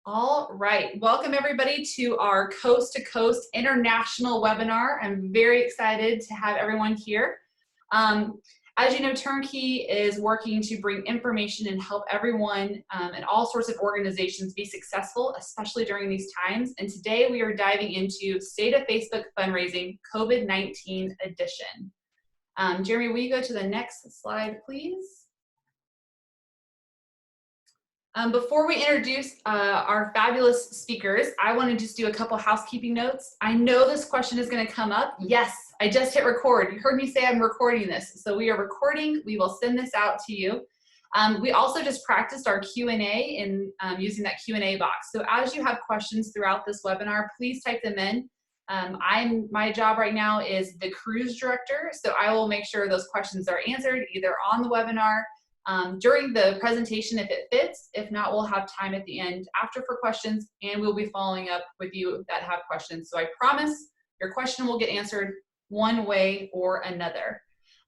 All right, welcome everybody to our Coast to Coast International webinar. I'm very excited to have everyone here. As you know, Turnkey is working to bring information and help everyone and all sorts of organizations be successful, especially during these times. And today we are diving into State of Facebook Fundraising COVID-19 edition. Jeremy, will you go to the next slide, please? Before we introduce our fabulous speakers, I want to just do a couple housekeeping notes. I know this question is going to come up. Yes, I just hit record. You heard me say I'm recording this. So we are recording. We will send this out to you. We also just practiced our Q&A in using that Q&A box. So as you have questions throughout this webinar, please type them in. My job right now is the cruise director, so I will make sure those questions are answered either on the webinar, during the presentation if it fits. If not, we'll have time at the end after for questions, and we'll be following up with you that have questions. So I promise your question will get answered one way or another.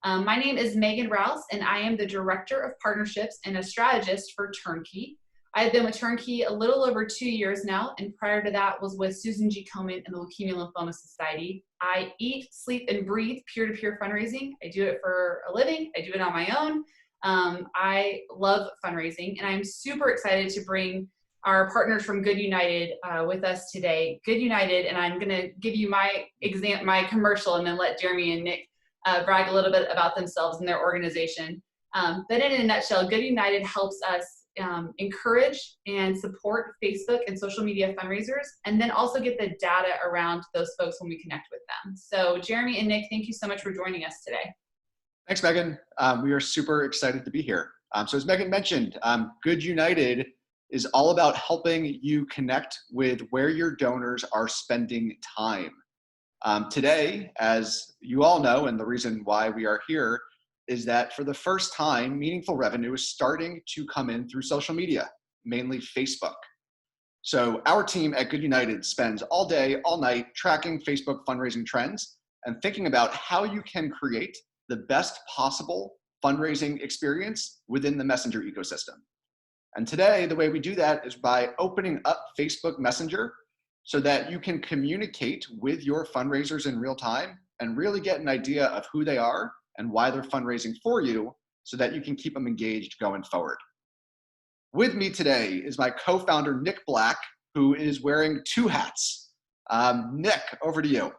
My name is Megan Rouse, and I am the Director of Partnerships and a strategist for Turnkey. I've been with Turnkey a little over 2 years now, and prior to that was with Susan G. Komen and the Leukemia Lymphoma Society. I eat, sleep, and breathe peer-to-peer fundraising. I do it for a living. I do it on my own. I love fundraising, and I'm super excited to bring our partners from Good United with us today. Good United, and I'm going to give you my commercial, and then let Jeremy and Nick brag a little bit about themselves and their organization. But in a nutshell, Good United helps us encourage and support Facebook and social media fundraisers, and then also get the data around those folks when we connect with them. So Jeremy and Nick, thank you so much for joining us today. Thanks, Megan. We are super excited to be here. So as Megan mentioned, Good United is all about helping you connect with where your donors are spending time. Today, as you all know, and the reason why we are here is that for the first time, meaningful revenue is starting to come in through social media, mainly Facebook. So our team at Good United spends all day, all night tracking Facebook fundraising trends and thinking about how you can create the best possible fundraising experience within the Messenger ecosystem. And today, the way we do that is by opening up Facebook Messenger so that you can communicate with your fundraisers in real time and really get an idea of who they are and why they're fundraising for you so that you can keep them engaged going forward. With me today is my co-founder, Nick Black, who is wearing two hats. Nick, over to you.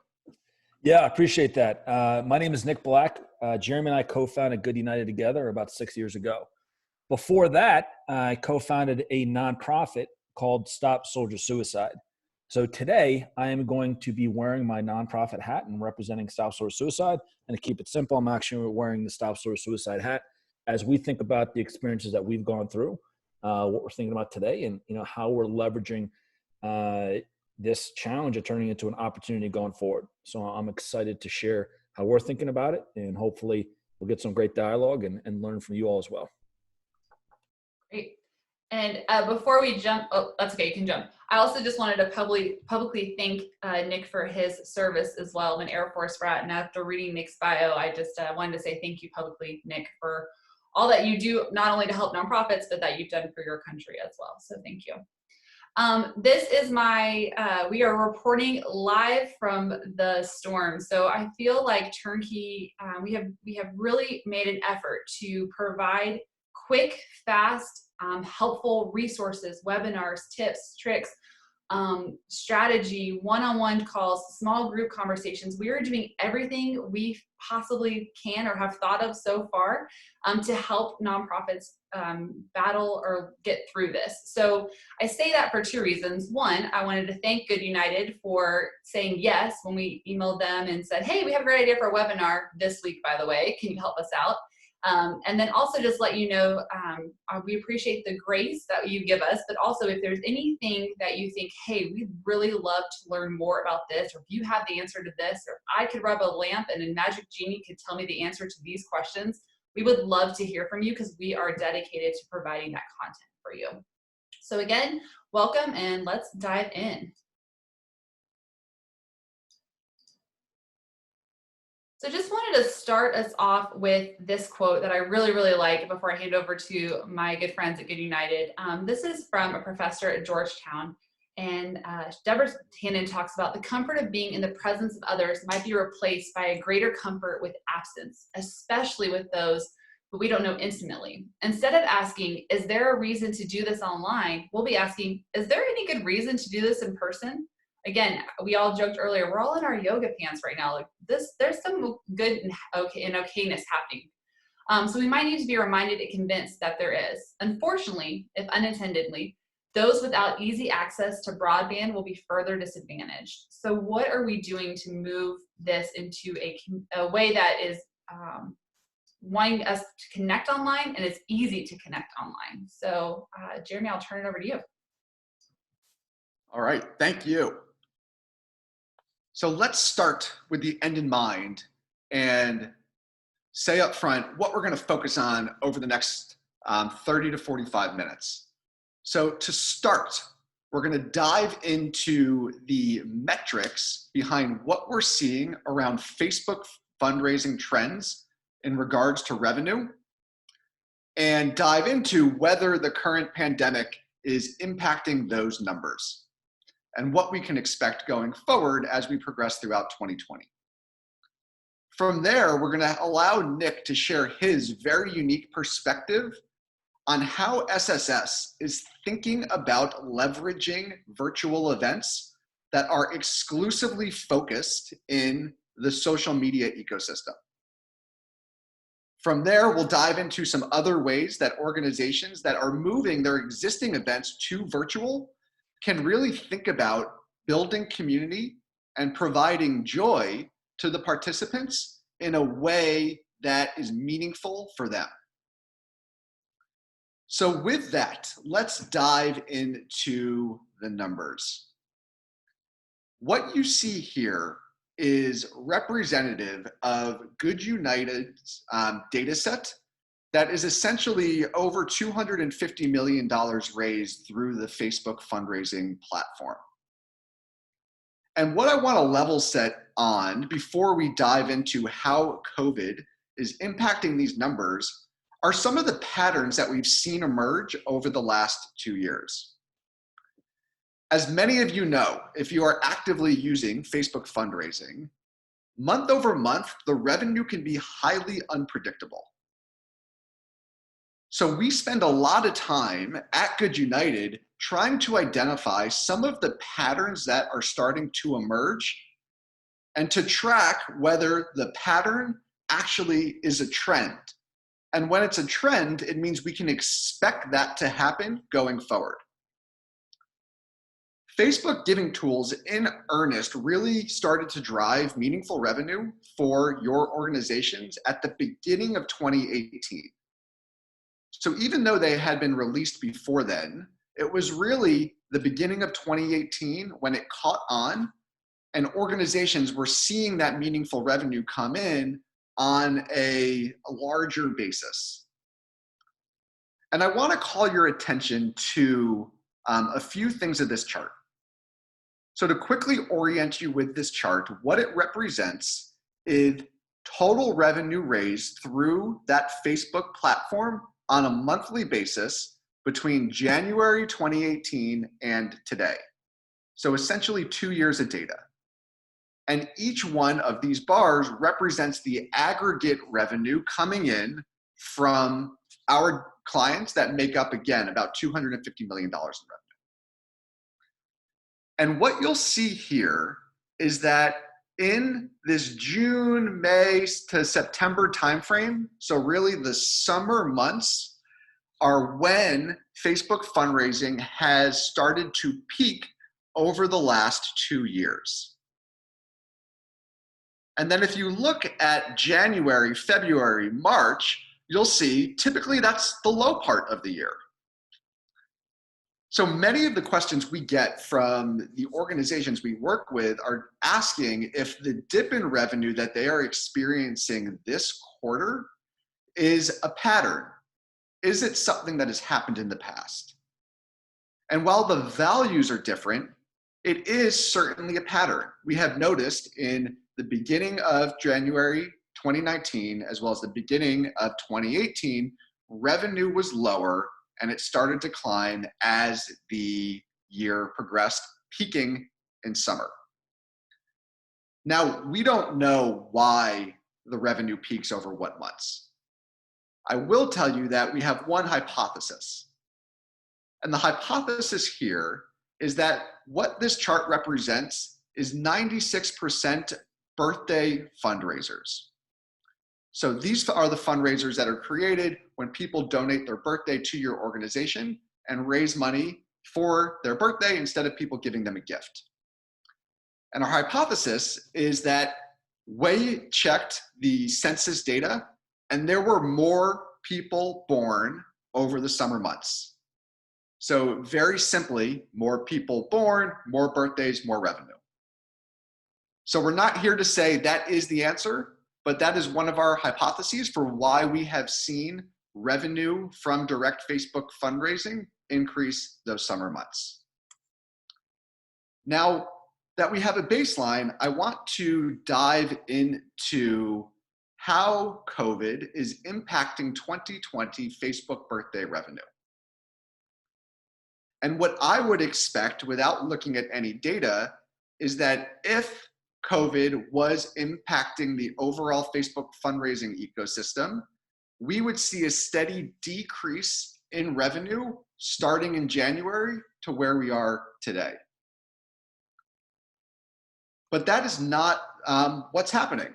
Yeah, I appreciate that. My name is Nick Black. Jeremy and I co-founded Good United together about 6 years ago. Before that, I co-founded a nonprofit called Stop Soldier Suicide. So today, I am going to be wearing my nonprofit hat and representing Stop Soldier Suicide. And to keep it simple, I'm actually wearing the Stop Soldier Suicide hat as we think about the experiences that we've gone through, what we're thinking about today, and how we're leveraging this challenge of turning into an opportunity going forward. So I'm excited to share how we're thinking about it, and hopefully we'll get some great dialogue and learn from you all as well. Great. And before we jump, oh, that's okay, you can jump. I also just wanted to publicly thank Nick for his service as well. I'm an Air Force brat, and after reading Nick's bio, I just wanted to say thank you publicly, Nick, for all that you do, not only to help nonprofits, but that you've done for your country as well. So thank you. This is we are reporting live from the storm. So I feel like Turnkey, we have really made an effort to provide quick, fast, helpful resources, webinars, tips, tricks, strategy, one-on-one calls, small group conversations. We are doing everything we possibly can or have thought of so far to help nonprofits battle or get through this. So I say that for two reasons. One, I wanted to thank Good United for saying yes when we emailed them and said, hey, we have a great idea for a webinar this week, by the way, can you help us out? And then also just let you know, we appreciate the grace that you give us, but also if there's anything that you think, hey, we'd really love to learn more about this, or if you have the answer to this, or I could rub a lamp and a magic genie could tell me the answer to these questions, we would love to hear from you because we are dedicated to providing that content for you. So again, welcome, and let's dive in. So just wanted to start us off with this quote that I really, really like before I hand over to my good friends at Good United. This is from a professor at Georgetown. And Deborah Tannen talks about the comfort of being in the presence of others might be replaced by a greater comfort with absence, especially with those who we don't know intimately. Instead of asking, is there a reason to do this online? We'll be asking, is there any good reason to do this in person? Again, we all joked earlier, we're all in our yoga pants right now. Like this, there's some good and okayness happening. So we might need to be reminded and convinced that there is. Unfortunately, if unintendedly, those without easy access to broadband will be further disadvantaged. So what are we doing to move this into a way that is wanting us to connect online and it's easy to connect online? So Jeremy, I'll turn it over to you. All right, thank you. So let's start with the end in mind and say up front what we're going to focus on over the next 30 to 45 minutes. So to start, we're going to dive into the metrics behind what we're seeing around Facebook fundraising trends in regards to revenue, and dive into whether the current pandemic is impacting those numbers and what we can expect going forward as we progress throughout 2020. From there, we're going to allow Nick to share his very unique perspective on how SSS is thinking about leveraging virtual events that are exclusively focused in the social media ecosystem. From there, we'll dive into some other ways that organizations that are moving their existing events to virtual can really think about building community and providing joy to the participants in a way that is meaningful for them. So with that, let's dive into the numbers. What you see here is representative of Good United's data set that is essentially over $250 million raised through the Facebook fundraising platform. And what I want to level set on before we dive into how COVID is impacting these numbers are some of the patterns that we've seen emerge over the last 2 years. As many of you know, if you are actively using Facebook fundraising, month over month, the revenue can be highly unpredictable. So we spend a lot of time at Good United trying to identify some of the patterns that are starting to emerge and to track whether the pattern actually is a trend. And when it's a trend, it means we can expect that to happen going forward. Facebook giving tools in earnest really started to drive meaningful revenue for your organizations at the beginning of 2018. So even though they had been released before then, it was really the beginning of 2018 when it caught on and organizations were seeing that meaningful revenue come in on a larger basis. And I want to call your attention to a few things of this chart. So to quickly orient you with this chart, what it represents is total revenue raised through that Facebook platform on a monthly basis between January 2018 and today. So essentially 2 years of data. And each one of these bars represents the aggregate revenue coming in from our clients that make up, again, about $250 million in revenue. And what you'll see here is that in this June, May to September timeframe, so really the summer months are when Facebook fundraising has started to peak over the last 2 years. And then if you look at January, February, March, you'll see typically that's the low part of the year. So many of the questions we get from the organizations we work with are asking if the dip in revenue that they are experiencing this quarter is a pattern. Is it something that has happened in the past? And while the values are different, it is certainly a pattern. We have noticed in the beginning of January 2019, as well as the beginning of 2018, revenue was lower and it started to decline as the year progressed, peaking in summer. Now, we don't know why the revenue peaks over what months. I will tell you that we have one hypothesis. And the hypothesis here is that what this chart represents is 96% birthday fundraisers. So these are the fundraisers that are created when people donate their birthday to your organization and raise money for their birthday instead of people giving them a gift. And our hypothesis is that we checked the census data and there were more people born over the summer months. So very simply, more people born, more birthdays, more revenue. So we're not here to say that is the answer, but that is one of our hypotheses for why we have seen revenue from direct Facebook fundraising increase those summer months. Now that we have a baseline, I want to dive into how COVID is impacting 2020 Facebook birthday revenue. And what I would expect without looking at any data is that if COVID was impacting the overall Facebook fundraising ecosystem, we would see a steady decrease in revenue starting in January to where we are today. But that is not what's happening.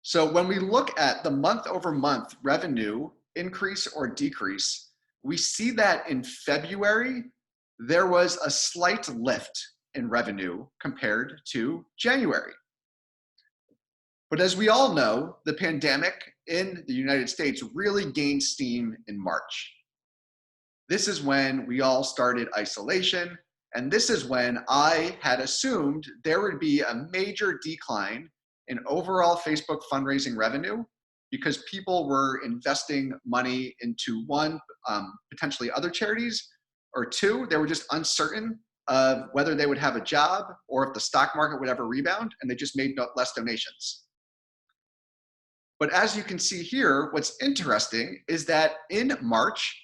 So when we look at the month-over-month revenue increase or decrease, we see that in February, there was a slight lift in revenue compared to January. But as we all know, the pandemic in the United States really gained steam in March. This is when we all started isolation, and this is when I had assumed there would be a major decline in overall Facebook fundraising revenue because people were investing money into one, potentially other charities, or two, they were just uncertain of whether they would have a job or if the stock market would ever rebound, and they just made less donations. But as you can see here, what's interesting is that in March,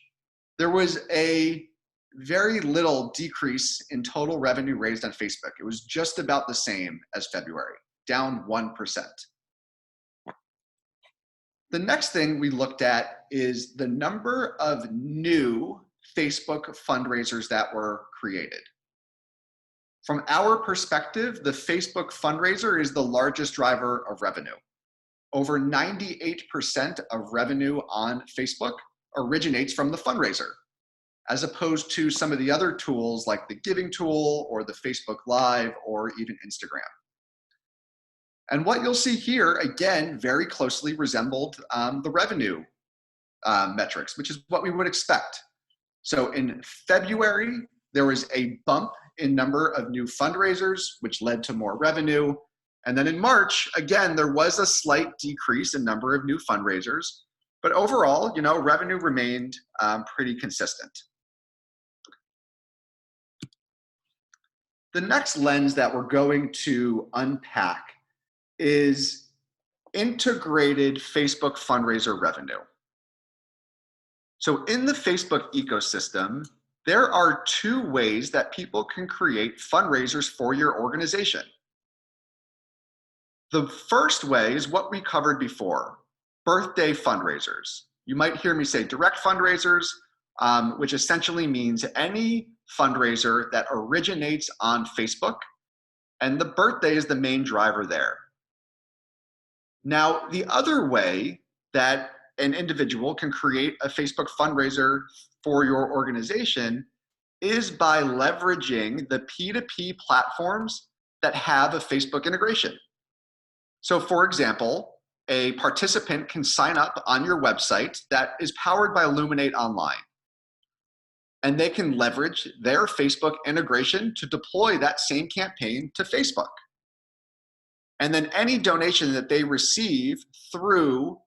there was a very little decrease in total revenue raised on Facebook. It was just about the same as February, down 1%. The next thing we looked at is the number of new Facebook fundraisers that were created. From our perspective, the Facebook fundraiser is the largest driver of revenue. Over 98% of revenue on Facebook originates from the fundraiser, as opposed to some of the other tools like the giving tool or the Facebook Live or even Instagram. And what you'll see here, again, very closely resembled the revenue metrics, which is what we would expect. So in February, there was a bump in number of new fundraisers, which led to more revenue. And then in March, again, there was a slight decrease in number of new fundraisers, but overall, revenue remained pretty consistent. The next lens that we're going to unpack is integrated Facebook fundraiser revenue. So in the Facebook ecosystem, there are two ways that people can create fundraisers for your organization. The first way is what we covered before, birthday fundraisers. You might hear me say direct fundraisers, which essentially means any fundraiser that originates on Facebook, and the birthday is the main driver there. Now, the other way that an individual can create a Facebook fundraiser for your organization is by leveraging the P2P platforms that have a Facebook integration. So for example, a participant can sign up on your website that is powered by Illuminate Online. And they can leverage their Facebook integration to deploy that same campaign to Facebook. And then any donation that they receive through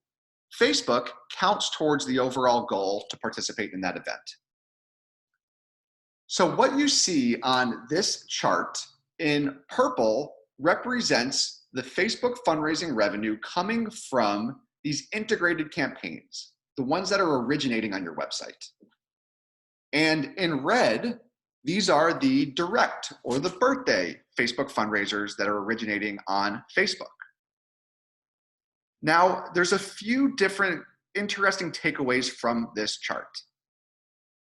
Facebook counts towards the overall goal to participate in that event. So what you see on this chart in purple represents the Facebook fundraising revenue coming from these integrated campaigns, the ones that are originating on your website. And in red, these are the direct or the birthday Facebook fundraisers that are originating on Facebook. Now, there's a few different interesting takeaways from this chart.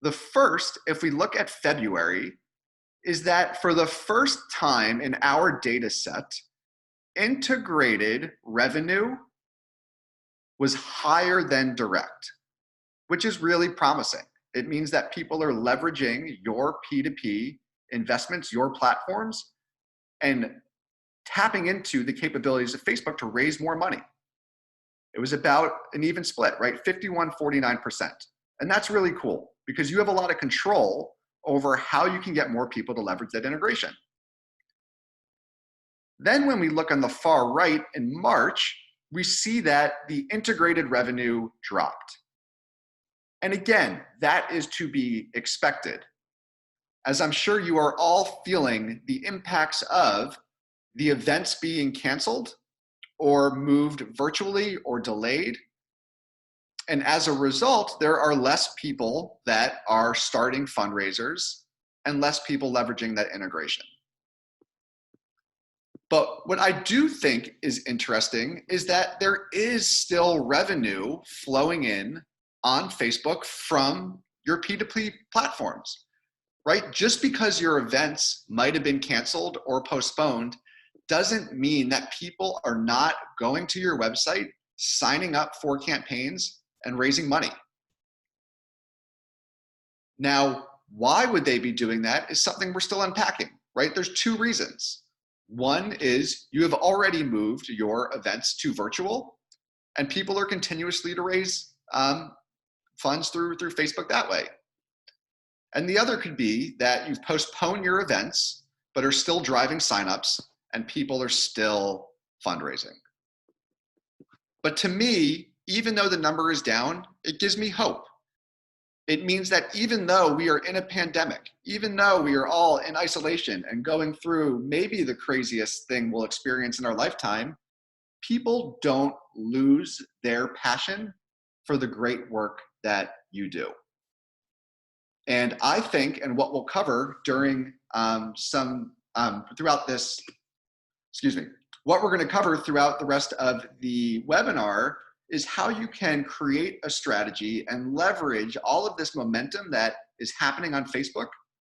The first, if we look at February, is that for the first time in our data set, integrated revenue was higher than direct, which is really promising. It means that people are leveraging your P2P investments, your platforms, and tapping into the capabilities of Facebook to raise more money. It was about an even split, right? 51-49%. And that's really cool because you have a lot of control over how you can get more people to leverage that integration. Then when we look on the far right in March, we see that the integrated revenue dropped. And again, that is to be expected. As I'm sure you are all feeling the impacts of the events being canceled or moved virtually or delayed. And as a result, there are less people that are starting fundraisers and less people leveraging that integration. But what I do think is interesting is that there is still revenue flowing in on Facebook from your P2P platforms, right? Just because your events might have been canceled or postponed doesn't mean that people are not going to your website, signing up for campaigns, and raising money. Now, why would they be doing that is something we're still unpacking, right? There's two reasons. One is you have already moved your events to virtual, and people are continuously to raise funds through Facebook that way. And the other could be that you've postponed your events, but are still driving signups, and people are still fundraising. But to me, even though the number is down, it gives me hope. It means that even though we are in a pandemic, even though we are all in isolation and going through maybe the craziest thing we'll experience in our lifetime, people don't lose their passion for the great work that you do. And I think, and what we'll cover during what we're going to cover throughout the rest of the webinar is how you can create a strategy and leverage all of this momentum that is happening on Facebook,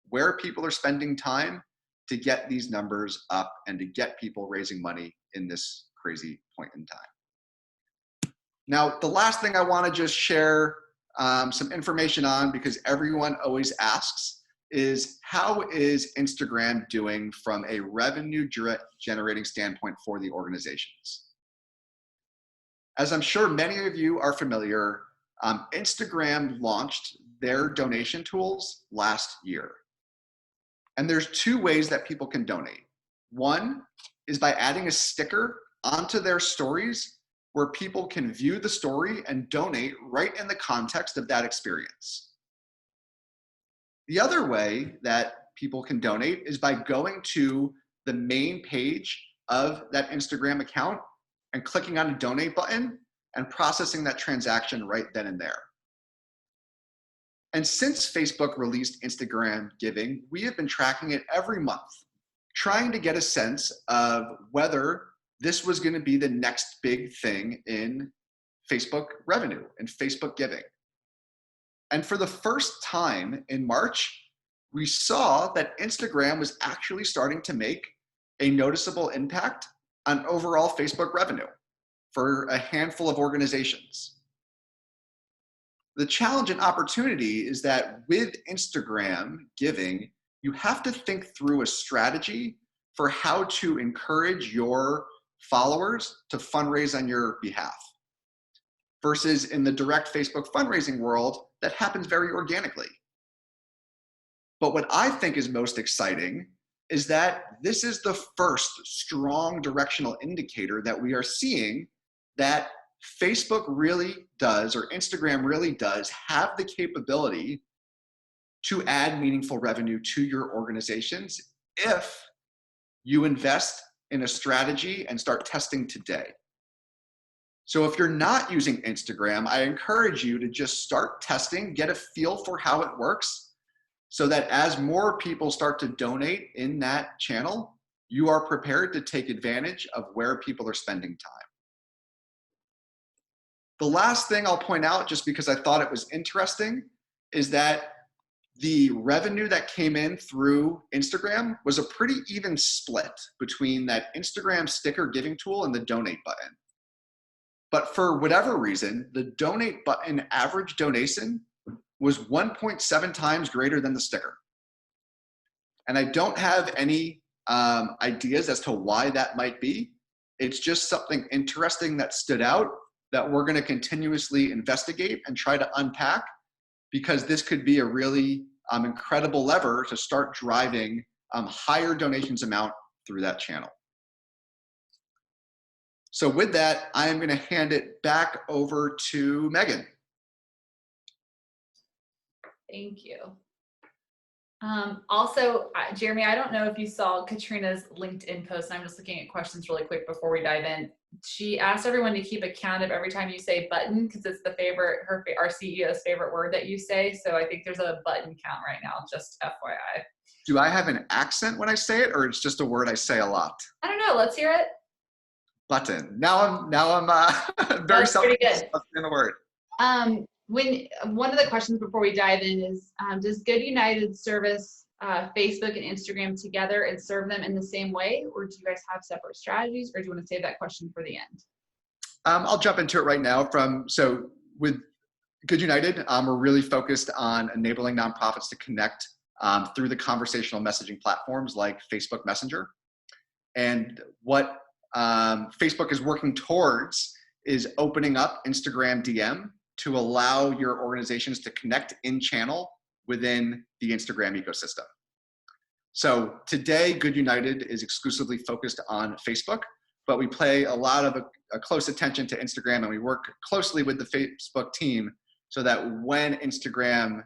where people are spending time, to get these numbers up and to get people raising money in this crazy point in time. Now, the last thing I want to just share some information on, because everyone always asks, is how is Instagram doing from a revenue generating standpoint for the organizations? As I'm sure many of you are familiar, Instagram launched their donation tools last year. And there's two ways that people can donate. One is by adding a sticker onto their stories where people can view the story and donate right in the context of that experience. The other way that people can donate is by going to the main page of that Instagram account and clicking on a donate button and processing that transaction right then and there. And since Facebook released Instagram Giving, we have been tracking it every month, trying to get a sense of whether this was going to be the next big thing in Facebook revenue and Facebook giving. And for the first time in March, we saw that Instagram was actually starting to make a noticeable impact on overall Facebook revenue for a handful of organizations. The challenge and opportunity is that with Instagram Giving, you have to think through a strategy for how to encourage your followers to fundraise on your behalf. Versus in the direct Facebook fundraising world, that happens very organically. But what I think is most exciting is that this is the first strong directional indicator that we are seeing that Facebook really does, or Instagram really does, have the capability to add meaningful revenue to your organizations if you invest in a strategy and start testing today. So if you're not using Instagram, I encourage you to just start testing, get a feel for how it works, so that as more people start to donate in that channel, you are prepared to take advantage of where people are spending time. The last thing I'll point out, just because I thought it was interesting, is that the revenue that came in through Instagram was a pretty even split between that Instagram sticker giving tool and the donate button. But for whatever reason, the donate button average donation was 1.7 times greater than the sticker. And I don't have any ideas as to why that might be. It's just something interesting that stood out that we're going to continuously investigate and try to unpack, because this could be a really incredible lever to start driving higher donations amount through that channel. So with that, I am going to hand it back over to Megan. Thank you. Also, Jeremy, I don't know if you saw Katrina's LinkedIn post, and I'm just looking at questions really quick before we dive in. She asked everyone to keep account of every time you say button, because it's the favorite, our CEO's favorite word that you say. So I think there's a button count right now, just FYI. Do I have an accent when I say it, or it's just a word I say a lot? I don't know. Let's hear it. Button. Now I'm very self-conscious in the word. When one of the questions before we dive in is, does Good United service Facebook and Instagram together and serve them in the same way, or do you guys have separate strategies, or do you want to save that question for the end? I'll jump into it right now. So with Good United, we're really focused on enabling nonprofits to connect through the conversational messaging platforms like Facebook Messenger. And what Facebook is working towards is opening up Instagram DM to allow your organizations to connect in channel within the Instagram ecosystem. So today, Good United is exclusively focused on Facebook, but we pay a lot of a close attention to Instagram, and we work closely with the Facebook team so that when Instagram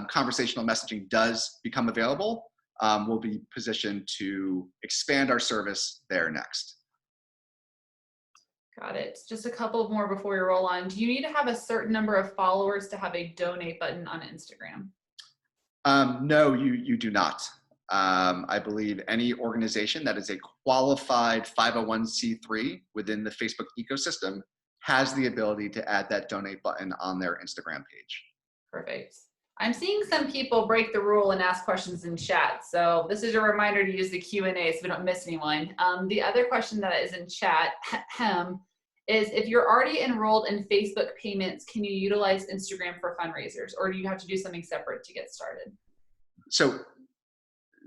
conversational messaging does become available, we'll be positioned to expand our service there next. Got it. Just a couple more before we roll on. Do you need to have a certain number of followers to have a donate button on Instagram? No, you do not. I believe any organization that is a qualified 501c3 within the Facebook ecosystem has the ability to add that donate button on their Instagram page. Perfect. I'm seeing some people break the rule and ask questions in chat. So this is a reminder to use the Q&A so we don't miss anyone. The other question that is in chat is, if you're already enrolled in Facebook payments, can you utilize Instagram for fundraisers, or do you have to do something separate to get started? So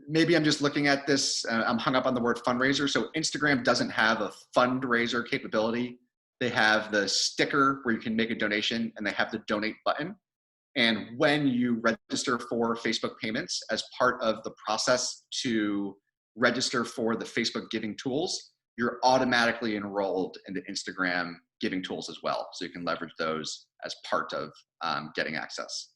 maybe I'm just looking at this, I'm hung up on the word fundraiser. So Instagram doesn't have a fundraiser capability. They have the sticker where you can make a donation, and they have the donate button. And when you register for Facebook payments as part of the process to register for the Facebook giving tools, you're automatically enrolled into Instagram giving tools as well. So you can leverage those as part of getting access.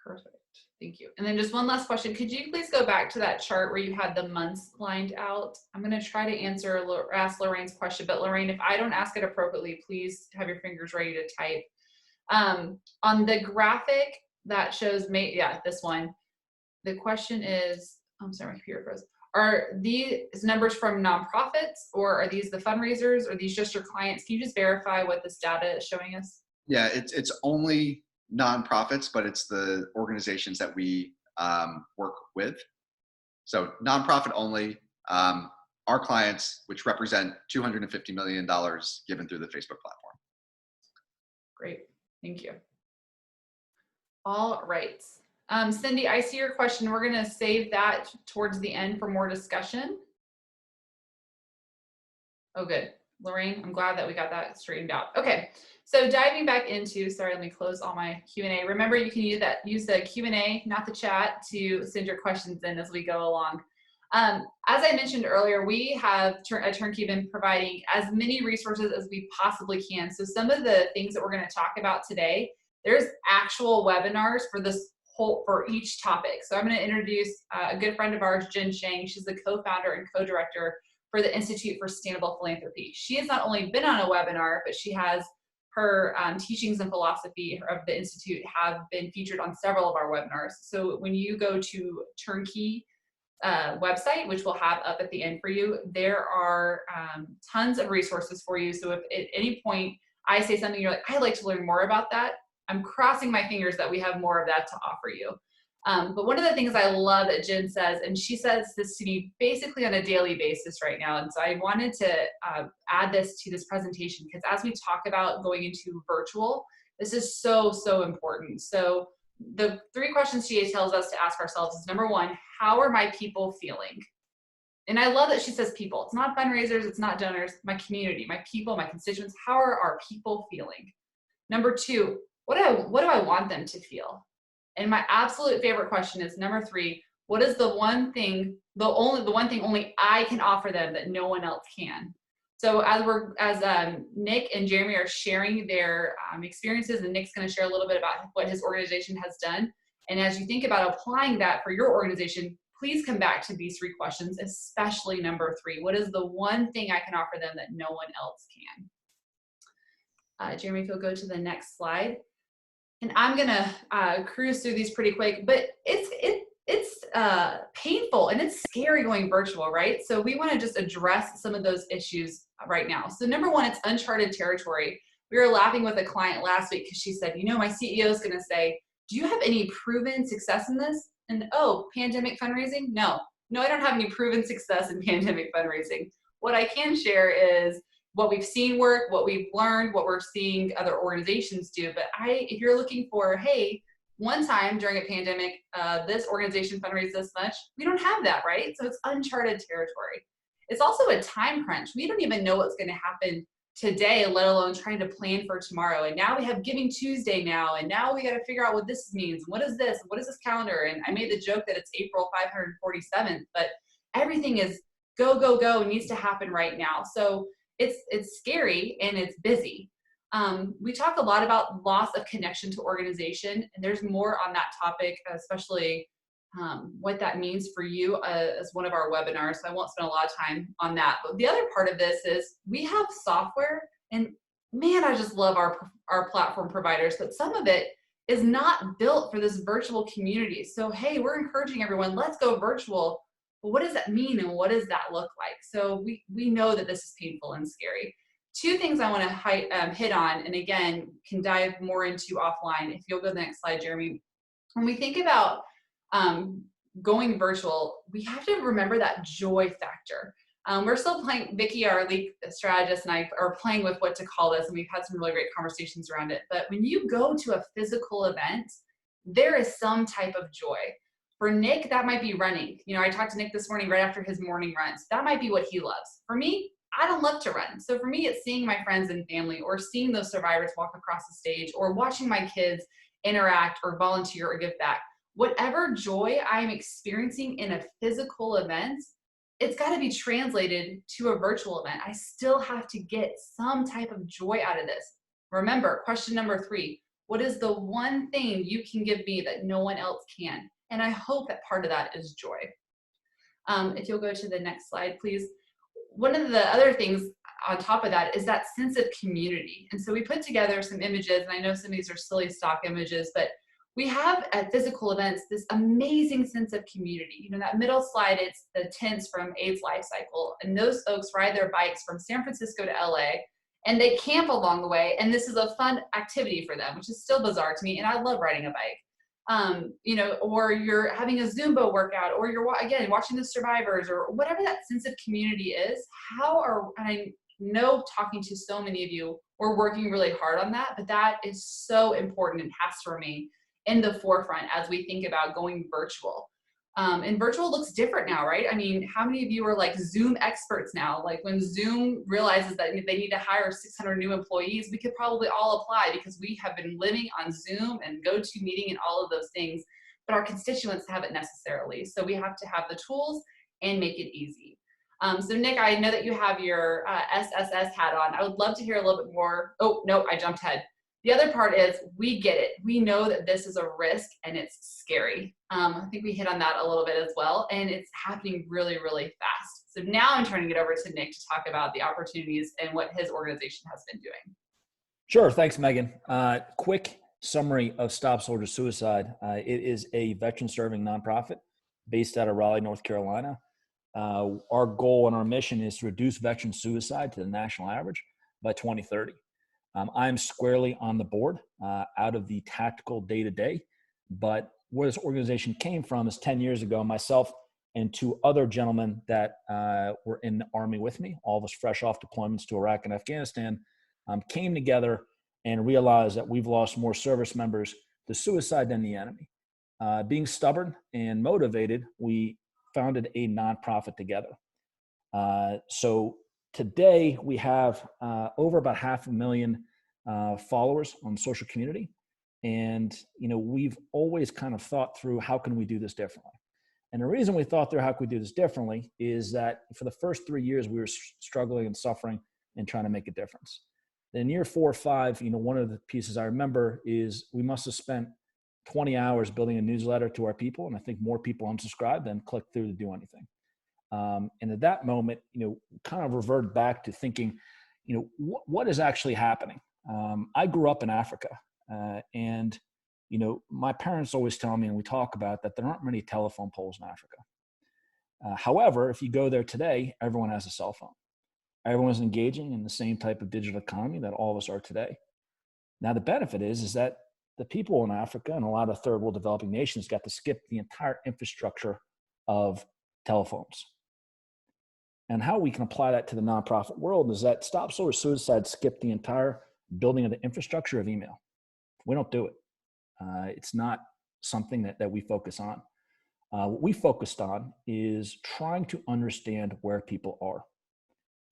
Perfect. Thank you. And then just one last question. Could you please go back to that chart where you had the months lined out? I'm going to try to ask Lorraine's question, but Lorraine, if I don't ask it appropriately, please have your fingers ready to type. On the graphic that shows, this one, the question is, I'm sorry, my computer froze. Are these numbers from nonprofits, or are these the fundraisers, or are these just your clients? Can you just verify what this data is showing us? Yeah, it's only nonprofits, but it's the organizations that we work with. So nonprofit only, our clients, which represent $250 million given through the Facebook platform. Great, thank you. All right. Cindy, I see your question. We're going to save that towards the end for more discussion. Oh, good. Lorraine, I'm glad that we got that straightened out. Okay, so diving back into, sorry, let me close all my Q&A. Remember, you can use the Q&A, not the chat, to send your questions in as we go along. As I mentioned earlier, we have at Turnkey been providing as many resources as we possibly can. So some of the things that we're going to talk about today, there's actual webinars for each topic. So I'm going to introduce a good friend of ours, Jen Shang. She's the co-founder and co-director for the Institute for Sustainable Philanthropy. She has not only been on a webinar, but she has her teachings and philosophy of the Institute have been featured on several of our webinars. So when you go to Turnkey website, which we'll have up at the end for you, there are tons of resources for you. So if at any point I say something, you're like, I'd like to learn more about that, I'm crossing my fingers that we have more of that to offer you. But one of the things I love that Jen says, and she says this to me basically on a daily basis right now, and so I wanted to add this to this presentation, because as we talk about going into virtual, this is so, so important. So the 3 questions she tells us to ask ourselves is, number 1, how are my people feeling? And I love that she says people. It's not fundraisers, it's not donors, my community, my people, my constituents. How are our people feeling? Number 2, what do I want them to feel? And my absolute favorite question is number 3, what is the one thing, the one thing only I can offer them that no one else can? So as Nick and Jeremy are sharing their experiences, and Nick's going to share a little bit about what his organization has done. And as you think about applying that for your organization, please come back to these 3 questions, especially number 3. What is the one thing I can offer them that no one else can? Jeremy, if you'll go to the next slide. And I'm gonna cruise through these pretty quick, but it's painful and it's scary going virtual, right? So we want to just address some of those issues right now. So number 1, it's uncharted territory. We were laughing with a client last week because she said, you know, my CEO is gonna say, do you have any proven success in this? And oh, pandemic fundraising? No, I don't have any proven success in pandemic fundraising. What I can share is what we've seen work, what we've learned, what we're seeing other organizations do. But if you're looking for, hey, one time during a pandemic, this organization fundraised this much, we don't have that, right? So it's uncharted territory. It's also a time crunch. We don't even know what's going to happen today, let alone trying to plan for tomorrow. And now we have Giving Tuesday now, and now we got to figure out what this means. What is this? What is this calendar? And I made the joke that it's April 547th, but everything is go, go, go, needs to happen right now. So it's scary and it's busy. We talk a lot about loss of connection to organization, and there's more on that topic, especially what that means for you as one of our webinars. So I won't spend a lot of time on that. But the other part of this is we have software, and man, I just love our platform providers, but some of it is not built for this virtual community. So hey, we're encouraging everyone, let's go virtual. But what does that mean, and what does that look like? So we know that this is painful and scary. 2 things I want to hit on, and again, can dive more into offline. If you'll go to the next slide, Jeremy. When we think about going virtual, we have to remember that joy factor. We're still playing, Vicki, our lead strategist, and I are playing with what to call this, and we've had some really great conversations around it. But when you go to a physical event, there is some type of joy. For Nick, that might be running. You know, I talked to Nick this morning right after his morning runs. That might be what he loves. For me, I don't love to run. So for me, it's seeing my friends and family, or seeing those survivors walk across the stage, or watching my kids interact or volunteer or give back. Whatever joy I'm experiencing in a physical event, it's got to be translated to a virtual event. I still have to get some type of joy out of this. Remember, question number 3, what is the one thing you can give me that no one else can? And I hope that part of that is joy. If you'll go to the next slide, please. One of the other things on top of that is that sense of community. And so we put together some images, and I know some of these are silly stock images, but we have at physical events this amazing sense of community. You know, that middle slide, it's the tents from AIDS Life Cycle, and those folks ride their bikes from San Francisco to LA, and they camp along the way, and this is a fun activity for them, which is still bizarre to me, and I love riding a bike. You know, or you're having a Zumba workout, or you're, again, watching the survivors, or whatever that sense of community is. And I know talking to so many of you, we're working really hard on that, but that is so important and has to remain in the forefront as we think about going virtual. And virtual looks different now, right? I mean, how many of you are like Zoom experts now? Like when Zoom realizes that they need to hire 600 new employees, we could probably all apply, because we have been living on Zoom and GoToMeeting and all of those things, but our constituents haven't necessarily. So we have to have the tools and make it easy. So Nick, I know that you have your SSS hat on. I would love to hear a little bit more. Oh, no, I jumped ahead. The other part is we get it. We know that this is a risk and it's scary. I think we hit on that a little bit as well, and it's happening really, really fast. So now I'm turning it over to Nick to talk about the opportunities and what his organization has been doing. Sure. Thanks, Megan. Quick summary of Stop Soldier Suicide. It is a veteran serving nonprofit based out of Raleigh, North Carolina. Our goal and our mission is to reduce veteran suicide to the national average by 2030. I'm squarely on the board out of the tactical day-to-day, but where this organization came from is 10 years ago, myself and two other gentlemen that were in the Army with me, all of us fresh off deployments to Iraq and Afghanistan, came together and realized that we've lost more service members to suicide than the enemy. Being stubborn and motivated, we founded a nonprofit together. So today we have over about 500,000 followers on the social community. And, we've always kind of thought through how can we do this differently? And the reason we thought through how can we do this differently is that for the first 3 years, we were struggling and suffering and trying to make a difference. Then year 4 or 5, one of the pieces I remember is we must have spent 20 hours building a newsletter to our people. And I think more people unsubscribed than clicked through to do anything. And at that moment, kind of reverted back to thinking, what is actually happening? I grew up in Africa, and my parents always tell me, and we talk about that, there aren't many telephone poles in Africa. However, if you go there today, everyone has a cell phone. Everyone's engaging in the same type of digital economy that all of us are today. Now, the benefit is that the people in Africa and a lot of third world developing nations got to skip the entire infrastructure of telephones. And how we can apply that to the nonprofit world is that Stop Soldier Suicide skipped the entire building of the infrastructure of email. We don't do it. It's not something that we focus on. What we focused on is trying to understand where people are.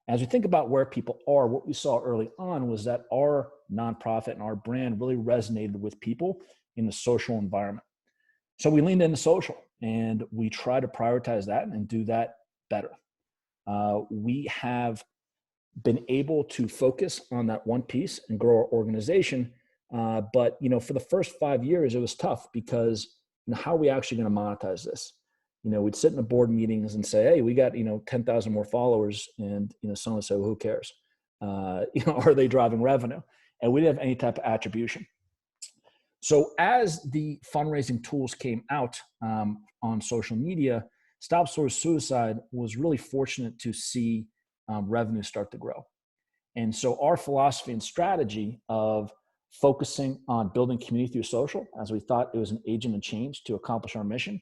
As we think about where people are, what we saw early on was that our nonprofit and our brand really resonated with people in the social environment. So we leaned into social and we try to prioritize that and do that better. We have been able to focus on that one piece and grow our organization. But for the first 5 years, it was tough because how are we actually going to monetize this? We'd sit in the board meetings and say, hey, we got, 10,000 more followers, and, someone would say, well, who cares? Are they driving revenue? And we didn't have any type of attribution. So as the fundraising tools came out on social media, Stop Soldier Suicide was really fortunate to see revenue start to grow. And so our philosophy and strategy of focusing on building community through social, as we thought it was an agent of change to accomplish our mission,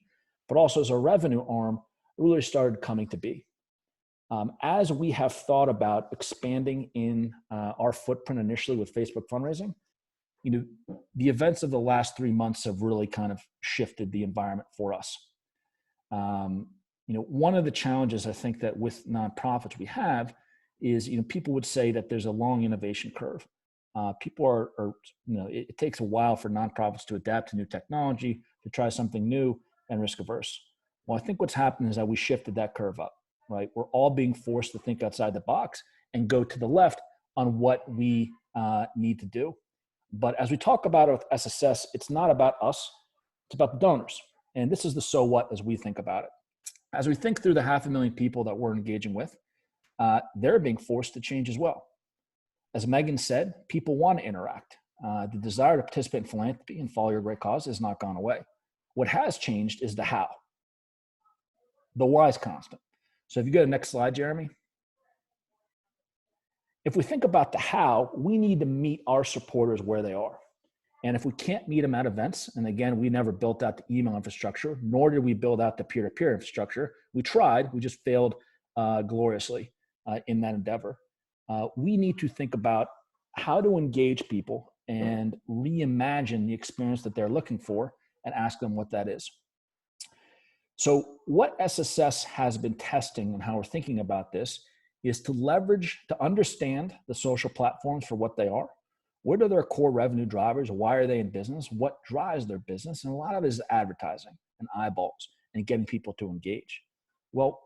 but also as a revenue arm, really started coming to be. As we have thought about expanding in our footprint initially with Facebook fundraising, the events of the last 3 months have really kind of shifted the environment for us. One of the challenges I think that with nonprofits we have is, people would say that there's a long innovation curve. People are it takes a while for nonprofits to adapt to new technology, to try something new and risk averse. Well, I think what's happened is that we shifted that curve up, right? We're all being forced to think outside the box and go to the left on what we need to do. But as we talk about it with SSS, it's not about us, it's about the donors. And this is the so what as we think about it. As we think through the 500,000 people that we're engaging with, they're being forced to change as well. As Megan said, people want to interact. The desire to participate in philanthropy and follow your great cause has not gone away. What has changed is the how. The why is constant. So if you go to the next slide, Jeremy. If we think about the how, we need to meet our supporters where they are. And if we can't meet them at events, and again, we never built out the email infrastructure, nor did we build out the peer-to-peer infrastructure. We tried, we just failed gloriously in that endeavor. We need to think about how to engage people and reimagine the experience that they're looking for and ask them what that is. So what SSS has been testing and how we're thinking about this is to understand the social platforms for what they are. What are their core revenue drivers? Why are they in business? What drives their business? And a lot of it is advertising and eyeballs and getting people to engage. Well,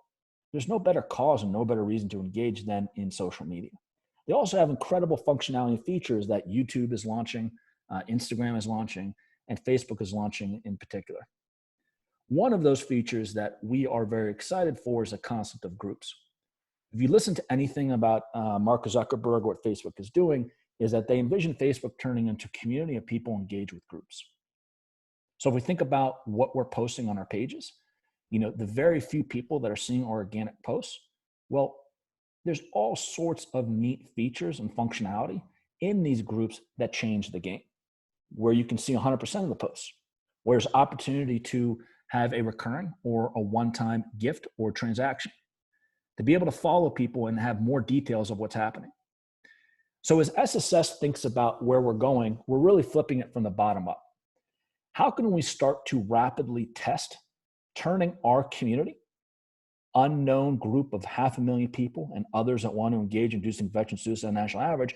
there's no better cause and no better reason to engage than in social media. They also have incredible functionality and features that YouTube is launching, Instagram is launching, and Facebook is launching in particular. One of those features that we are very excited for is the concept of groups. If you listen to anything about Mark Zuckerberg, what Facebook is doing is that they envision Facebook turning into a community of people engaged with groups. So if we think about what we're posting on our pages, the very few people that are seeing our organic posts, well, there's all sorts of neat features and functionality in these groups that change the game, where you can see 100% of the posts, where there's opportunity to have a recurring or a one-time gift or transaction, to be able to follow people and have more details of what's happening. So as SSS thinks about where we're going, we're really flipping it from the bottom up. How can we start to rapidly test turning our community, unknown group of 500,000 people and others that want to engage in reducing veteran suicide on a national average,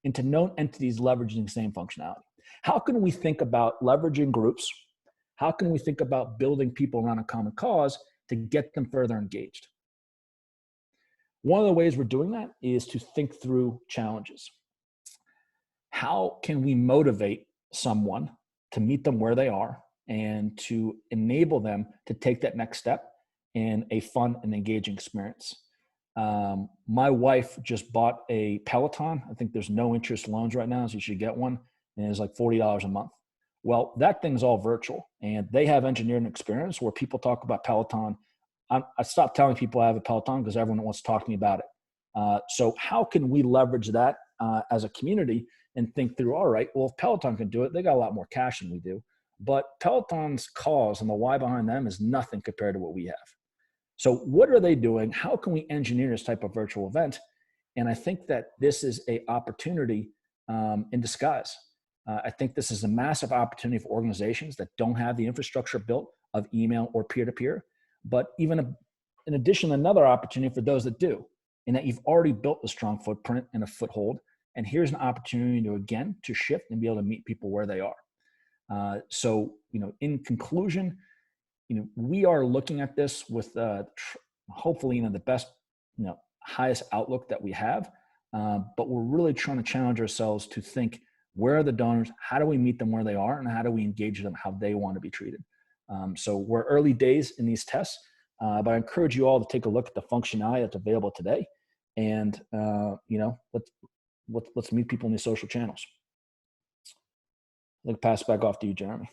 into known entities leveraging the same functionality? How can we think about leveraging groups? How can we think about building people around a common cause to get them further engaged? One of the ways we're doing that is to think through challenges. How can we motivate someone to meet them where they are and to enable them to take that next step in a fun and engaging experience? My wife just bought a Peloton. I think there's no interest loans right now, so you should get one. And it's like $40 a month. Well, that thing's all virtual, and they have engineering experience where people talk about Peloton. I stopped telling people I have a Peloton because everyone wants to talk to me about it. So how can we leverage that as a community and think through, all right, well, if Peloton can do it, they got a lot more cash than we do. But Peloton's cause and the why behind them is nothing compared to what we have. So what are they doing? How can we engineer this type of virtual event? And I think that this is an opportunity in disguise. I think this is a massive opportunity for organizations that don't have the infrastructure built of email or peer-to-peer, but even in addition, another opportunity for those that do, in that you've already built a strong footprint and a foothold. And here's an opportunity to shift and be able to meet people where they are. So, in conclusion, we are looking at this with hopefully, the best, highest outlook that we have. But we're really trying to challenge ourselves to think, where are the donors? How do we meet them where they are? And how do we engage them how they want to be treated? So we're early days in these tests, but I encourage you all to take a look at the functionality that's available today. And, let's meet people in these social channels. I'll pass it back off to you, Jeremy.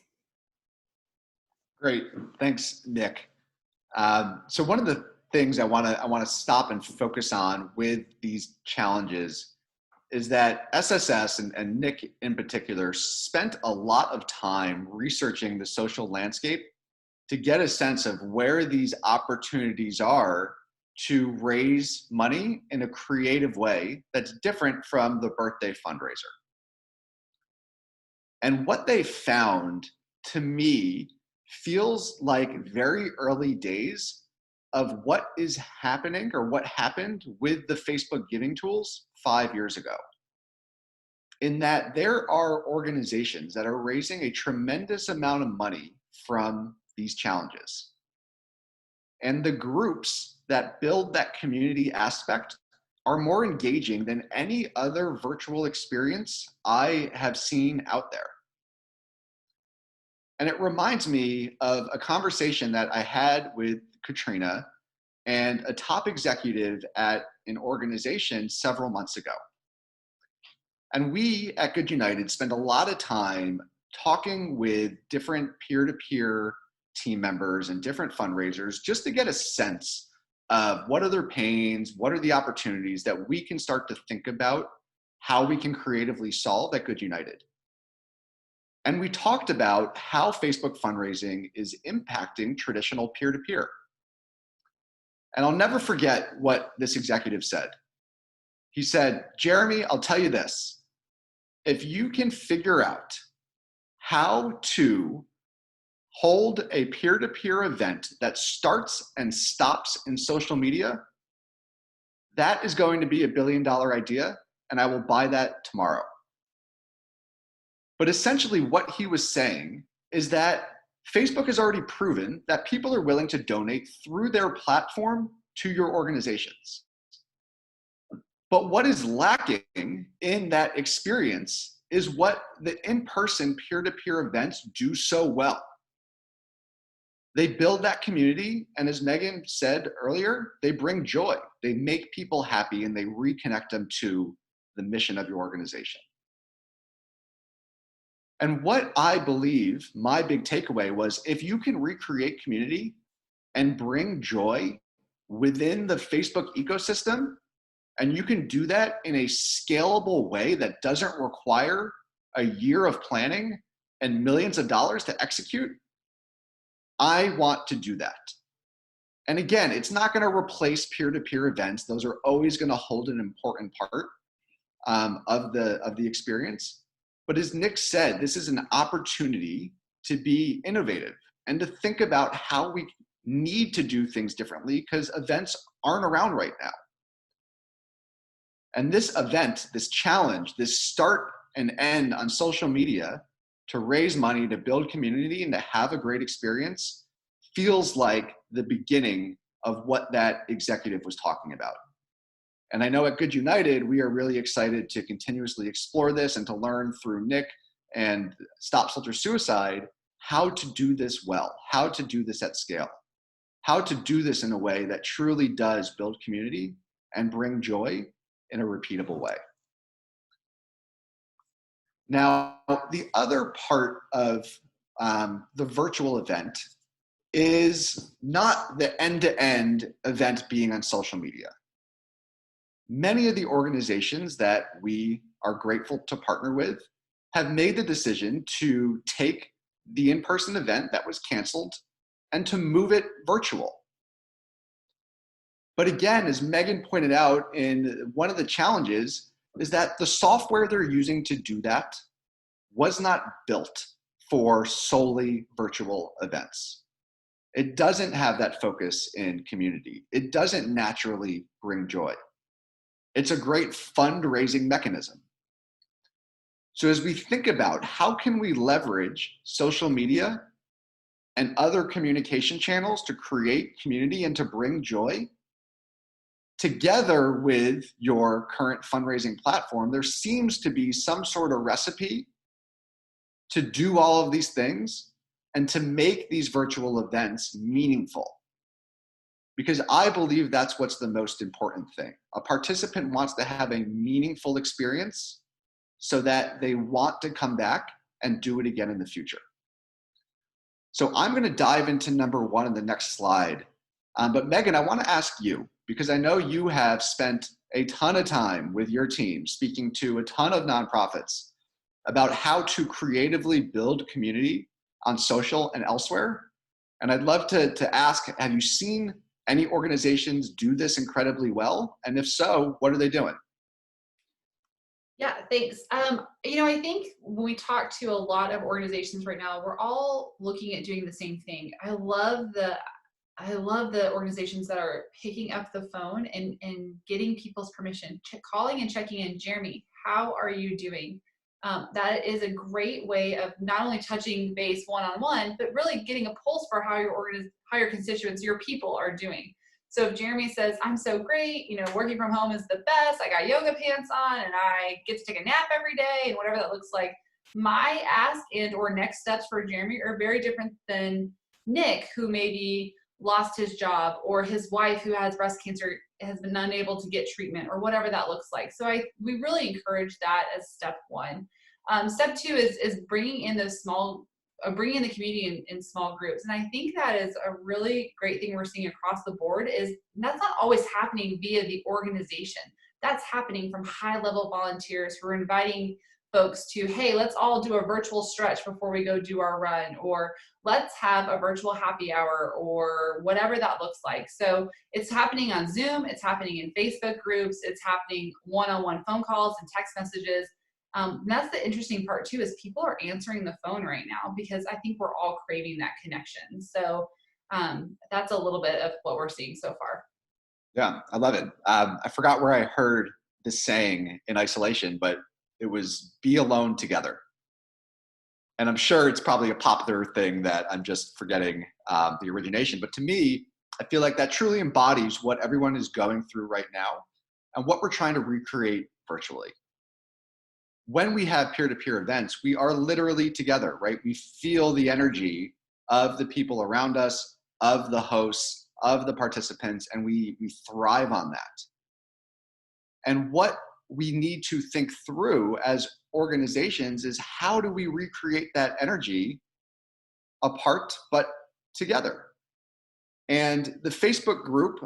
Great, thanks, Nick. So one of the things I want to stop and focus on with these challenges is that SSS and Nick in particular spent a lot of time researching the social landscape to get a sense of where these opportunities are to raise money in a creative way that's different from the birthday fundraiser. And what they found, to me, feels like very early days of what is happening or what happened with the Facebook giving tools 5 years ago. In that there are organizations that are raising a tremendous amount of money from these challenges. And the groups that build that community aspect are more engaging than any other virtual experience I have seen out there. And it reminds me of a conversation that I had with Katrina and a top executive at an organization several months ago. And we at Good United spend a lot of time talking with different peer-to-peer team members and different fundraisers just to get a sense of what are their pains, what are the opportunities that we can start to think about how we can creatively solve at Good United. And we talked about how Facebook fundraising is impacting traditional peer-to-peer. And I'll never forget what this executive said. He said, Jeremy, I'll tell you this. If you can figure out how to hold a peer-to-peer event that starts and stops in social media, that is going to be $1 billion idea, and I will buy that tomorrow. But essentially what he was saying is that Facebook has already proven that people are willing to donate through their platform to your organizations. But what is lacking in that experience is what the in-person peer-to-peer events do so well. They build that community, and as Megan said earlier, they bring joy. They make people happy, and they reconnect them to the mission of your organization. And what I believe my big takeaway was, if you can recreate community and bring joy within the Facebook ecosystem, and you can do that in a scalable way that doesn't require a year of planning and millions of dollars to execute, I want to do that. And again, it's not going to replace peer-to-peer events. Those are always going to hold an important part of the experience. But as Nick said, this is an opportunity to be innovative and to think about how we need to do things differently, because events aren't around right now. And this event, this challenge, this start and end on social media to raise money, to build community, and to have a great experience feels like the beginning of what that executive was talking about. And I know at Good United, we are really excited to continuously explore this and to learn through Nick and Stop Soldier Suicide how to do this well, how to do this at scale, how to do this in a way that truly does build community and bring joy in a repeatable way. Now, the other part of the virtual event is not the end-to-end event being on social media. Many of the organizations that we are grateful to partner with have made the decision to take the in-person event that was canceled and to move it virtual. But again, as Megan pointed out, in one of the challenges is that the software they're using to do that was not built for solely virtual events. It doesn't have that focus in community. It doesn't naturally bring joy. It's a great fundraising mechanism. So as we think about how can we leverage social media and other communication channels to create community and to bring joy, together with your current fundraising platform, there seems to be some sort of recipe to do all of these things and to make these virtual events meaningful. Because I believe that's what's the most important thing. A participant wants to have a meaningful experience so that they want to come back and do it again in the future. So I'm going to dive into number one in the next slide. But Megan, I want to ask you, because I know you have spent a ton of time with your team speaking to a ton of nonprofits about how to creatively build community on social and elsewhere. And I'd love to ask, have you seen any organizations do this incredibly well? And if so, what are they doing? Yeah, thanks. I think when we talk to a lot of organizations right now, we're all looking at doing the same thing. I love the organizations that are picking up the phone and getting people's permission, calling and checking in. Jeremy, how are you doing? That is a great way of not only touching base one-on-one, but really getting a pulse for how your constituents, your people are doing. So if Jeremy says, I'm so great, working from home is the best, I got yoga pants on and I get to take a nap every day and whatever that looks like, my ask and or next steps for Jeremy are very different than Nick, who maybe lost his job, or his wife who has breast cancer has been unable to get treatment, or whatever that looks like. So we really encourage that as step one. Step two is bringing in bringing in the community in small groups. And I think that is a really great thing we're seeing across the board, is that's not always happening via the organization. That's happening from high-level volunteers who are inviting folks to, hey, let's all do a virtual stretch before we go do our run, or let's have a virtual happy hour, or whatever that looks like. So it's happening on Zoom, it's happening in Facebook groups, it's happening one-on-one phone calls and text messages. That's the interesting part too, is people are answering the phone right now because I think we're all craving that connection. So that's a little bit of what we're seeing so far. Yeah, I love it. I forgot where I heard this saying in isolation, but it was be alone together. And I'm sure it's probably a popular thing that I'm just forgetting the origination. But to me, I feel like that truly embodies what everyone is going through right now. and what we're trying to recreate virtually. When we have peer-to-peer events, we are literally together, right? We feel the energy of the people around us, of the hosts, of the participants, and we thrive on that. And what we need to think through as organizations is, how do we recreate that energy apart but together? And the Facebook group,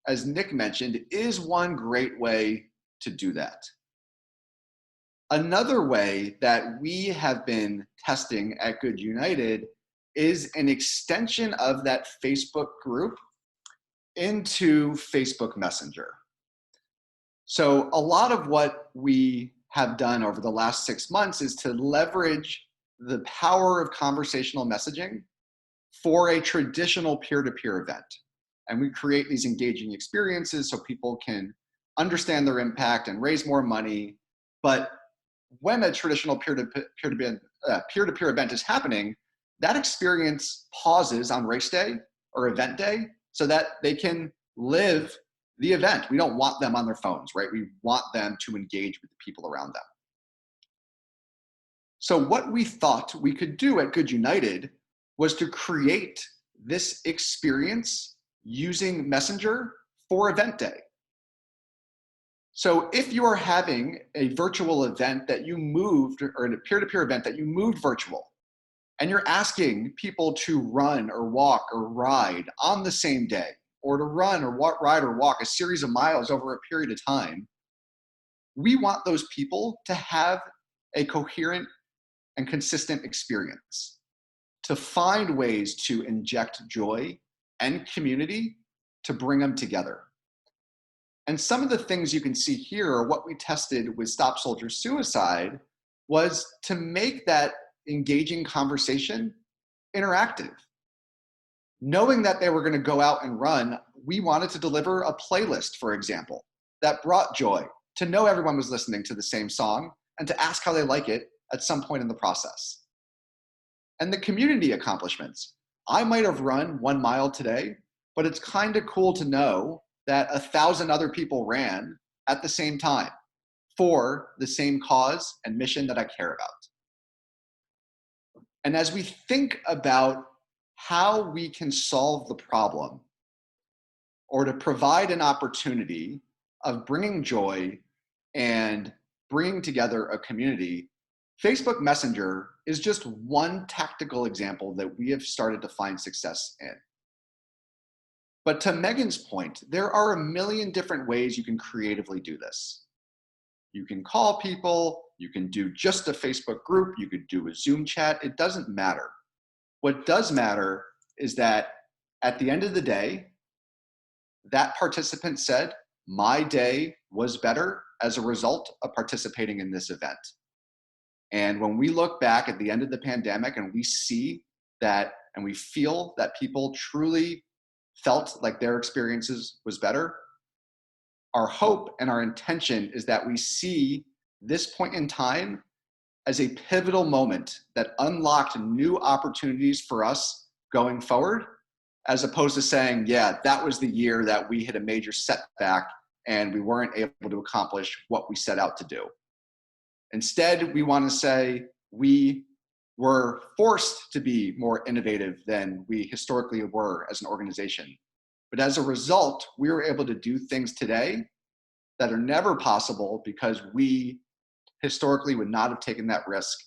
as Nick mentioned, is one great way to do that. Another way that we have been testing at Good United is an extension of that Facebook group into Facebook Messenger. So a lot of what we have done over the last 6 months is to leverage the power of conversational messaging for a traditional peer-to-peer event. And we create these engaging experiences so people can understand their impact and raise more money. But when a traditional peer-to-peer event is happening, that experience pauses on race day or event day so that they can live the event. We don't want them on their phones, right? We want them to engage with the people around them. So what we thought we could do at Good United was to create this experience using Messenger for event day. So if you are having a virtual event that you moved, or a peer-to-peer event that you moved virtual, and you're asking people to run or walk or ride on the same day, or to run or ride or walk a series of miles over a period of time, we want those people to have a coherent and consistent experience, to find ways to inject joy and community to bring them together. And some of the things you can see here are what we tested with Stop Soldier Suicide, was to make that engaging conversation interactive. Knowing that they were going to go out and run, we wanted to deliver a playlist, for example, that brought joy, to know everyone was listening to the same song and to ask how they like it at some point in the process. And the community accomplishments. I might have run 1 mile today, but it's kind of cool to know that 1,000 other people ran at the same time for the same cause and mission that I care about. And as we think about how we can solve the problem, or to provide an opportunity of bringing joy and bringing together a community, Facebook Messenger is just one tactical example that we have started to find success in. But to Megan's point, there are a million different ways you can creatively do this. You can call people, you can do just a Facebook group, you could do a Zoom chat, it doesn't matter. What does matter is that at the end of the day, that participant said, my day was better as a result of participating in this event. And when we look back at the end of the pandemic and we see that, and we feel that people truly felt like their experiences was better, our hope and our intention is that we see this point in time as a pivotal moment that unlocked new opportunities for us going forward, as opposed to saying, yeah, that was the year that we hit a major setback and we weren't able to accomplish what we set out to do. Instead, we want to say we were forced to be more innovative than we historically were as an organization. But as a result, we were able to do things today that are never possible because we historically would not have taken that risk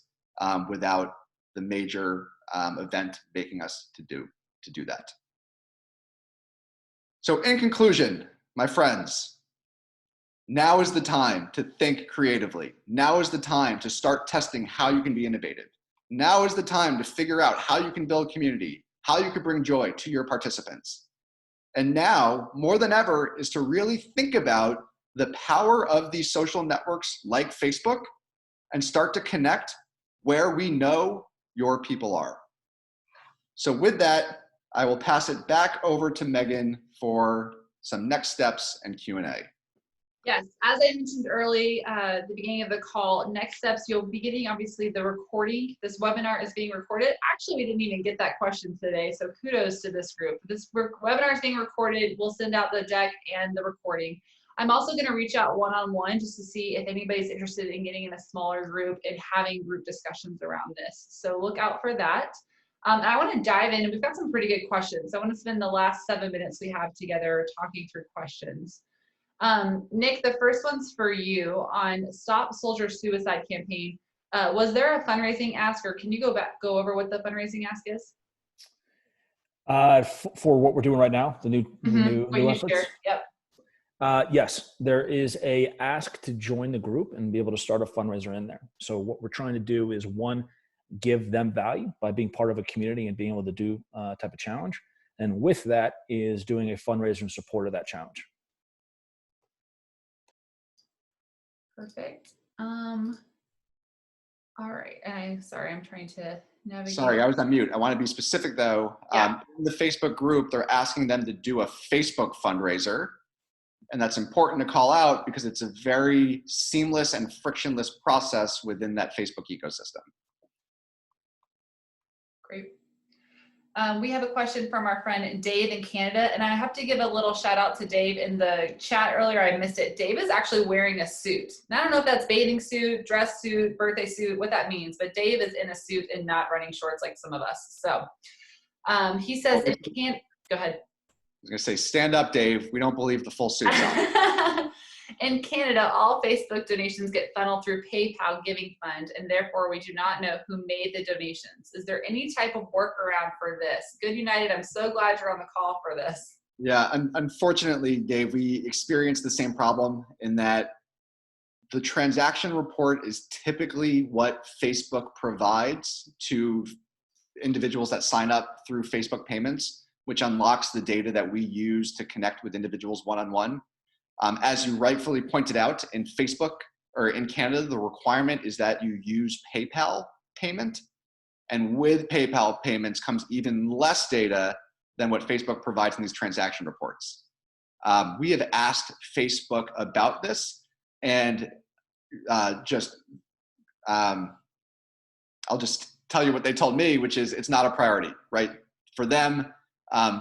without the major event making us to do that. So in conclusion, my friends, now is the time to think creatively. Now is the time to start testing how you can be innovative. Now is the time to figure out how you can build community, how you can bring joy to your participants. And now, more than ever, is to really think about the power of these social networks like Facebook and start to connect where we know your people are. So with that, I will pass it back over to Megan for some next steps and Q&A. Yes, as I mentioned early at the beginning of the call, next steps, you'll be getting obviously the recording. This webinar is being recorded. Actually, we didn't even get that question today, so kudos to this group. This webinar is being recorded. We'll send out the deck and the recording. I'm also going to reach out one-on-one just to see if anybody's interested in getting in a smaller group and having group discussions around this. So look out for that. I want to dive in, and we've got some pretty good questions. I want to spend the last 7 minutes we have together talking through questions. Nick, the first one's for you on Stop Soldier Suicide campaign. Was there a fundraising ask, or can you go over what the fundraising ask is? For what we're doing right now, the new efforts. Shared. Yep. Yes, there is a ask to join the group and be able to start a fundraiser in there. So what we're trying to do is, one, give them value by being part of a community and being able to do type of challenge. And with that is doing a fundraiser in support of that challenge. Perfect. All right. I'm trying to navigate. Sorry, I was on mute. I want to be specific though. Yeah. In the Facebook group, they're asking them to do a Facebook fundraiser. And that's important to call out because it's a very seamless and frictionless process within that Facebook ecosystem. Great. We have a question from our friend Dave in Canada, and I have to give a little shout out to Dave in the chat earlier. I missed it. Dave is actually wearing a suit. And I don't know if that's bathing suit, dress suit, birthday suit, what that means, but Dave is in a suit and not running shorts like some of us. So he says, if you can't, go ahead. I was going to say, stand up, Dave. We don't believe the full suit's on. In Canada, all Facebook donations get funneled through PayPal Giving Fund, and therefore we do not know who made the donations. Is there any type of workaround for this? Good United, I'm so glad you're on the call for this. Yeah, unfortunately, Dave, we experienced the same problem in that the transaction report is typically what Facebook provides to individuals that sign up through Facebook payments, which unlocks the data that we use to connect with individuals one-on-one. As you rightfully pointed out, in Facebook or in Canada, the requirement is that you use PayPal payment. And with PayPal payments comes even less data than what Facebook provides in these transaction reports. We have asked Facebook about this, and I'll just tell you what they told me, which is it's not a priority, right? For them,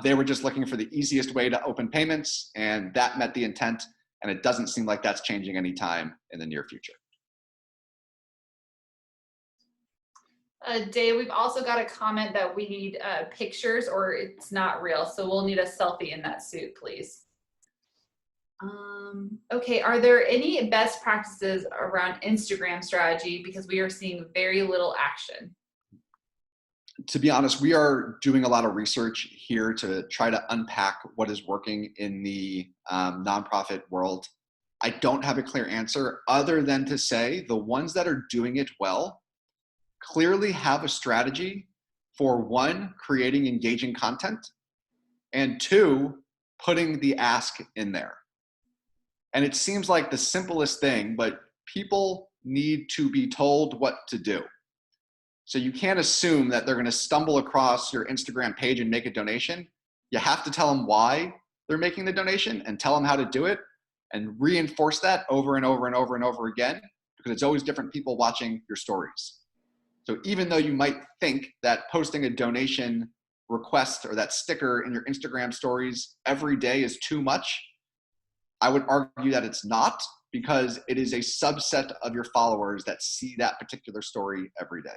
they were just looking for the easiest way to open payments, and that met the intent, and it doesn't seem like that's changing anytime in the near future. Dave, we've also got a comment that we need pictures or it's not real, so we'll need a selfie in that suit, please. Okay, are there any best practices around Instagram strategy, because we are seeing very little action? To be honest, we are doing a lot of research here to try to unpack what is working in the nonprofit world. I don't have a clear answer other than to say the ones that are doing it well clearly have a strategy for, one, creating engaging content, and two, putting the ask in there. And it seems like the simplest thing, but people need to be told what to do. So you can't assume that they're going to stumble across your Instagram page and make a donation. You have to tell them why they're making the donation and tell them how to do it and reinforce that over and over and over and over again, because it's always different people watching your stories. So even though you might think that posting a donation request or that sticker in your Instagram stories every day is too much, I would argue that it's not, because it is a subset of your followers that see that particular story every day.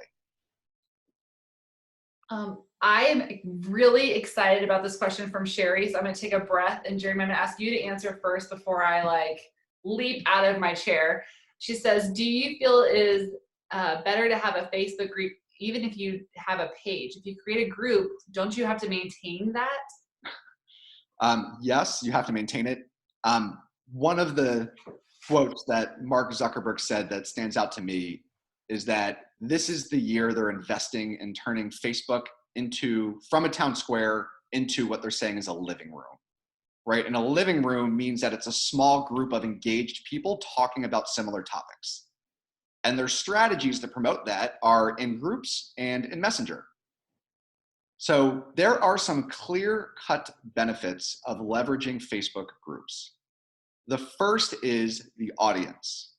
I am really excited about this question from Sherry, so I'm going to take a breath, and Jeremy, I'm going to ask you to answer first before I leap out of my chair. She says, do you feel it is better to have a Facebook group even if you have a page? If you create a group, don't you have to maintain that? Yes, you have to maintain it. One of the quotes that Mark Zuckerberg said that stands out to me is that this is the year they're investing in turning Facebook from a town square into what they're saying is a living room, right? And a living room means that it's a small group of engaged people talking about similar topics. And their strategies to promote that are in groups and in Messenger. So there are some clear-cut benefits of leveraging Facebook groups. The first is the audience.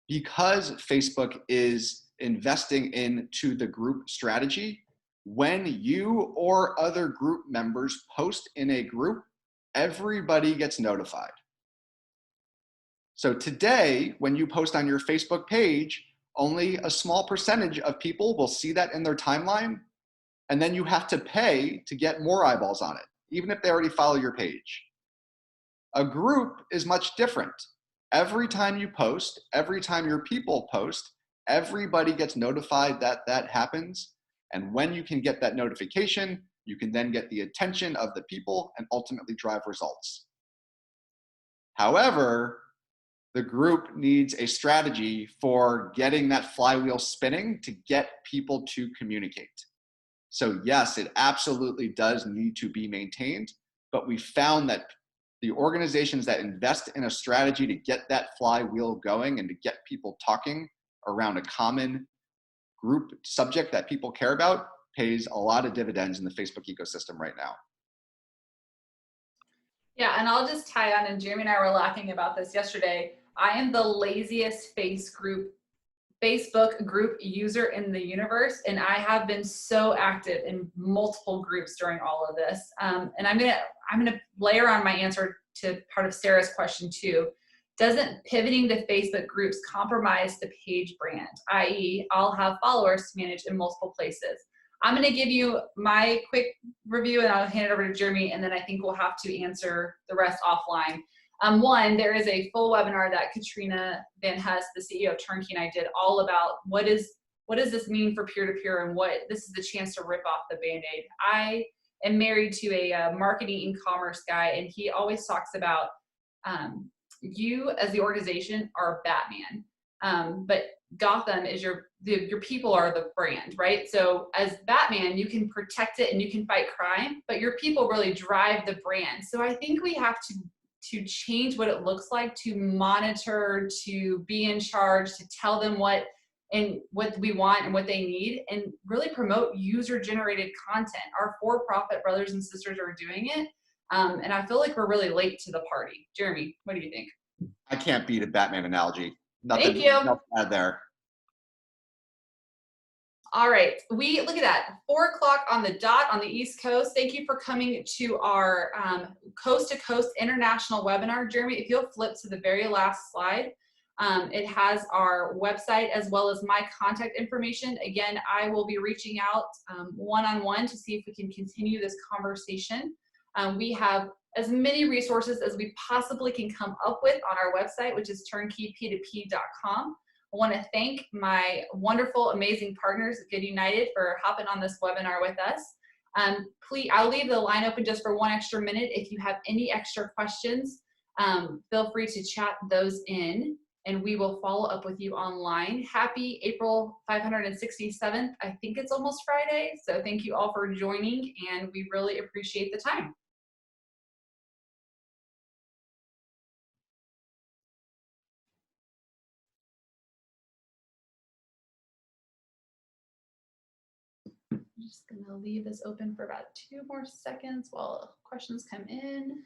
Because Facebook is investing into the group strategy, when you or other group members post in a group, everybody gets notified. So today, when you post on your Facebook page, only a small percentage of people will see that in their timeline, and then you have to pay to get more eyeballs on it, even if they already follow your page. A group is much different. Every time you post, every time your people post, everybody gets notified that that happens. And when you can get that notification, you can then get the attention of the people and ultimately drive results. However, the group needs a strategy for getting that flywheel spinning to get people to communicate. So yes, it absolutely does need to be maintained, but we found that the organizations that invest in a strategy to get that flywheel going and to get people talking around a common group subject that people care about pays a lot of dividends in the Facebook ecosystem right now. Yeah, and I'll just tie on, and Jeremy and I were laughing about this yesterday. I am the laziest Facebook group user in the universe, and I have been so active in multiple groups during all of this. And I'm gonna layer on my answer to part of Sarah's question too. Doesn't pivoting to Facebook groups compromise the page brand? I.e., I'll have followers to manage in multiple places. I'm going to give you my quick review, and I'll hand it over to Jeremy, and then I think we'll have to answer the rest offline. One, there is a full webinar that Katrina Van Hus, the CEO of Turnkey, and I did all about what does this mean for peer-to-peer, and what this is the chance to rip off the Band-Aid. I am married to a marketing e-commerce guy, and he always talks about you as the organization are Batman, but Gotham is your people are the brand, right? So as Batman, you can protect it and you can fight crime, but your people really drive the brand. So I think we have to change what it looks like to monitor, to be in charge, to tell them what we want and what they need, and really promote user-generated content. Our for-profit brothers and sisters are doing it, and I feel like we're really late to the party. Jeremy, what do you think? I can't beat a Batman analogy. Thank you. Nothing to add there. All right, we look at that, 4 o'clock on the dot on the East Coast. Thank you for coming to our Coast to Coast International webinar. Jeremy, if you'll flip to the very last slide, it has our website as well as my contact information. Again, I will be reaching out one-on-one to see if we can continue this conversation. We have as many resources as we possibly can come up with on our website, which is turnkeyp2p.com. I want to thank my wonderful, amazing partners at Good United for hopping on this webinar with us. Please, I'll leave the line open just for 1 extra minute. If you have any extra questions, feel free to chat those in, and we will follow up with you online. Happy April 567th. I think it's almost Friday, so thank you all for joining, and we really appreciate the time. I'm just gonna leave this open for about 2 more seconds while questions come in.